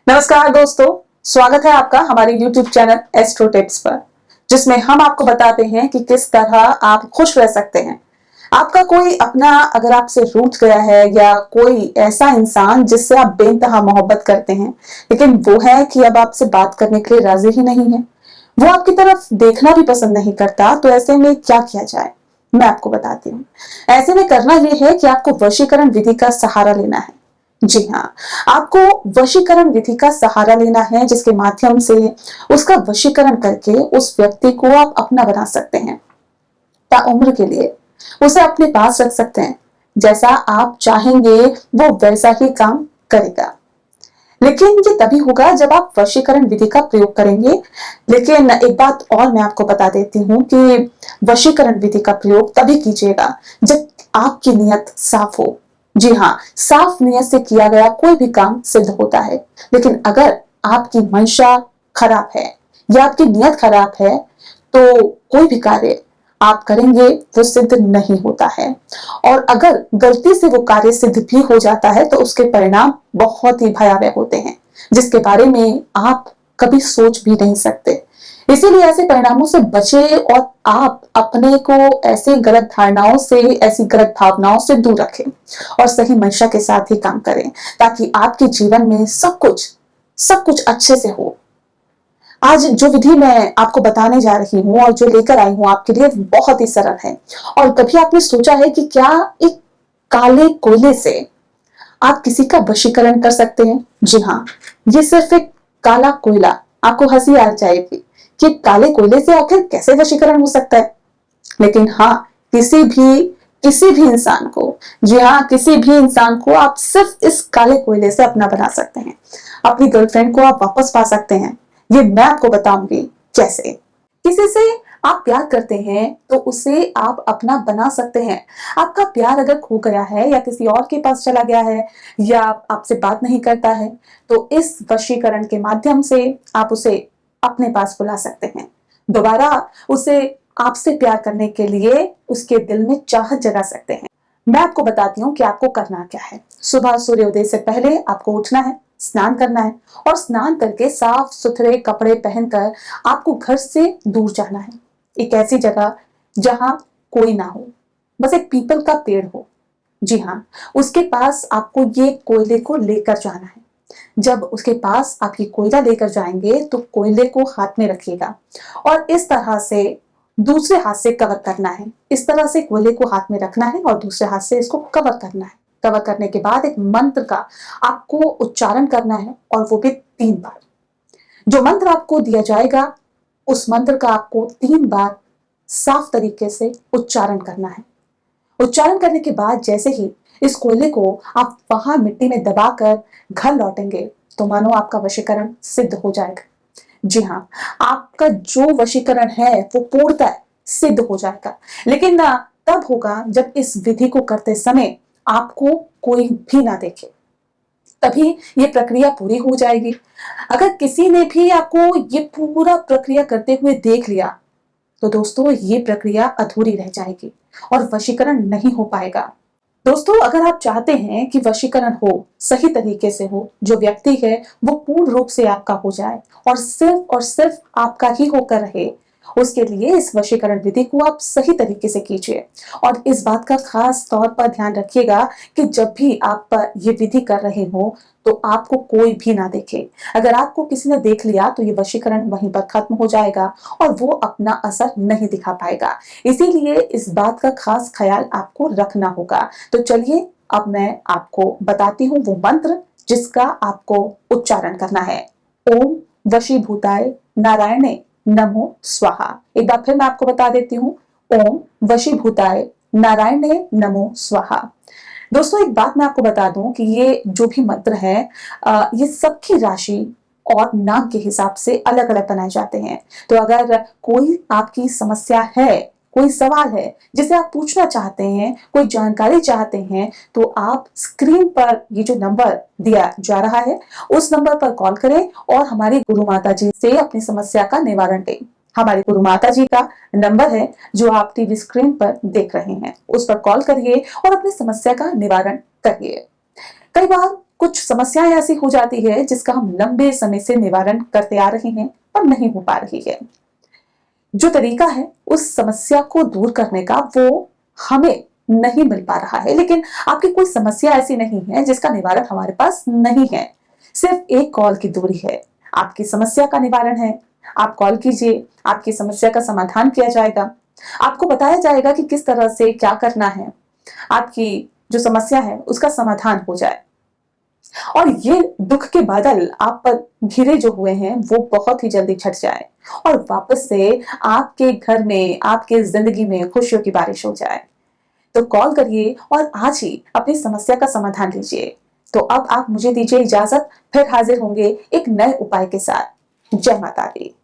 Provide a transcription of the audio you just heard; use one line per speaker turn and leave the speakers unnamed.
नमस्कार दोस्तों, स्वागत है आपका हमारे YouTube चैनल एस्ट्रो टिप्स पर, जिसमें हम आपको बताते हैं कि किस तरह आप खुश रह सकते हैं। आपका कोई अपना अगर आपसे रूठ गया है या कोई ऐसा इंसान जिससे आप बेइंतहा मोहब्बत करते हैं, लेकिन वो है कि अब आपसे बात करने के लिए राजी ही नहीं है, वो आपकी तरफ देखना भी पसंद नहीं करता, तो ऐसे में क्या किया जाए? मैं आपको बताती हूँ। ऐसे में करना यह है कि आपको वशीकरण विधि का सहारा लेना है। जी हाँ, आपको वशीकरण विधि का सहारा लेना है, जिसके माध्यम से उसका वशीकरण करके उस व्यक्ति को आप अपना बना सकते हैं। ताउम्र के लिए उसे अपने पास रख सकते हैं। जैसा आप चाहेंगे वो वैसा ही काम करेगा। लेकिन ये तभी होगा जब आप वशीकरण विधि का प्रयोग करेंगे। लेकिन एक बात और मैं आपको बता देती हूँ कि वशीकरण विधि का प्रयोग तभी कीजिएगा जब आपकी नियत साफ हो। जी हाँ, साफ नियत से किया गया कोई भी काम सिद्ध होता है। लेकिन अगर आपकी मंशा खराब है या आपकी नियत खराब है, तो कोई भी कार्य आप करेंगे वो सिद्ध नहीं होता है। और अगर गलती से वो कार्य सिद्ध भी हो जाता है तो उसके परिणाम बहुत ही भयावह होते हैं, जिसके बारे में आप कभी सोच भी नहीं सकते। इसीलिए ऐसे परिणामों से बचे और आप अपने को ऐसे गलत धारणाओं से, ऐसी गलत भावनाओं से दूर रखें और सही मंशा के साथ ही काम करें, ताकि आपके जीवन में सब कुछ अच्छे से हो। आज जो विधि मैं आपको बताने जा रही हूँ और जो लेकर आई हूँ आपके लिए, बहुत ही सरल है। और कभी आपने सोचा है कि क्या एक काले कोयले से आप किसी का वशीकरण कर सकते हैं? जी हाँ, ये सिर्फ एक काला कोयला। आपको हंसी आ जाएगी कि काले कोयले से आखिर कैसे वशीकरण हो सकता है। लेकिन हाँ, किसी भी इंसान को, जी हाँ, किसी भी इंसान को आप सिर्फ इस काले कोयले से अपना बना सकते हैं। अपनी गर्लफ्रेंड को आप वापस पा सकते हैं। ये मैं आपको बताऊंगी कैसे। किसी से आप प्यार करते हैं तो उसे आप अपना बना सकते हैं। आपका प्यार अगर खो गया है या किसी और के पास चला गया है या आपसे बात नहीं करता है, तो इस वशीकरण के माध्यम से आप उसे अपने पास बुला सकते हैं। दोबारा उसे आपसे प्यार करने के लिए उसके दिल में चाहत जगा सकते हैं। मैं आपको बताती हूँ कि आपको करना क्या है। सुबह सूर्योदय से पहले आपको उठना है, स्नान करना है और स्नान करके साफ सुथरे कपड़े पहनकर आपको घर से दूर जाना है। एक ऐसी जगह जहां कोई ना हो, बस एक पीपल का पेड़ हो। जी हाँ, उसके पास आपको ये कोयले को लेकर जाना है। जब उसके पास आप ये कोयला लेकर जाएंगे तो कोयले को हाथ में रखिएगा और इस तरह से दूसरे हाथ से कवर करना है। इस तरह से कोयले को हाथ में रखना है और दूसरे हाथ से इसको कवर करना है। कवर करने के बाद एक मंत्र का आपको उच्चारण करना है और वो भी 3 बार। जो मंत्र आपको दिया जाएगा उस मंत्र का आपको 3 बार साफ तरीके से उच्चारण करना है। उच्चारण करने के बाद जैसे ही इस कोयले को आप वहां मिट्टी में दबाकर घर लौटेंगे, तो मानो आपका वशीकरण सिद्ध हो जाएगा। जी हाँ, आपका जो वशीकरण है वो पूर्णतः सिद्ध हो जाएगा। लेकिन तब होगा जब इस विधि को करते समय आपको कोई भी ना देखे, तभी ये प्रक्रिया पूरी हो जाएगी। अगर किसी ने भी आपको ये पूरा प्रक्रिया करते हुए देख लिया, तो दोस्तों ये प्रक्रिया अधूरी रह जाएगी और वशीकरण नहीं हो पाएगा। दोस्तों, अगर आप चाहते हैं कि वशीकरण हो, सही तरीके से हो, जो व्यक्ति है वो पूर्ण रूप से आपका हो जाए और सिर्फ आपका ही होकर रहे, उसके लिए इस वशीकरण विधि को आप सही तरीके से कीजिए। और इस बात का खास तौर पर ध्यान रखिएगा कि जब भी आप ये विधि कर रहे हो तो आपको कोई भी ना देखे। अगर आपको किसी ने देख लिया तो ये वशीकरण वहीं पर खत्म हो जाएगा और वो अपना असर नहीं दिखा पाएगा। इसीलिए इस बात का खास ख्याल आपको रखना होगा। तो चलिए अब मैं आपको बताती हूँ वो मंत्र जिसका आपको उच्चारण करना है। ओम वशीभूताय नारायणे नमो स्वाहा। एक बार फिर मैं आपको बता देती हूँ। ओम वशीभूताय नारायणे नमो स्वाहा। दोस्तों, एक बात मैं आपको बता दूं कि ये जो भी मंत्र है, ये सबकी राशि और नाम के हिसाब से अलग अलग बनाए जाते हैं। तो अगर कोई आपकी समस्या है, कोई सवाल है जिसे आप पूछना चाहते हैं, कोई जानकारी चाहते हैं, तो आप स्क्रीन पर ये जो नंबर दिया जा रहा है उस नंबर पर कॉल करें और हमारी गुरु माता जी से अपनी समस्या का निवारण दें। हमारी गुरु माता जी का नंबर है जो आप टीवी स्क्रीन पर देख रहे हैं, उस पर कॉल करिए और अपनी समस्या का निवारण करिए। कई बार कुछ समस्याएं ऐसी हो जाती है जिसका हम लंबे समय से निवारण करते आ रहे हैं पर नहीं हो पा रही है। जो तरीका है उस समस्या को दूर करने का वो हमें नहीं मिल पा रहा है, लेकिन आपकी कोई समस्या ऐसी नहीं है जिसका निवारण हमारे पास नहीं है। सिर्फ एक कॉल की दूरी है, आपकी समस्या का निवारण है। आप कॉल कीजिए, आपकी समस्या का समाधान किया जाएगा। आपको बताया जाएगा कि किस तरह से क्या करना है, आपकी जो समस्या है उसका समाधान हो जाए। और ये दुख के बादल आप पर घिरे जो हुए हैं वो बहुत ही जल्दी छट जाए और वापस से आपके घर में, आपके जिंदगी में खुशियों की बारिश हो जाए। तो कॉल करिए और आज ही अपनी समस्या का समाधान लीजिए। तो अब आप मुझे दीजिए इजाजत, फिर हाजिर होंगे एक नए उपाय के साथ। जय माता दी।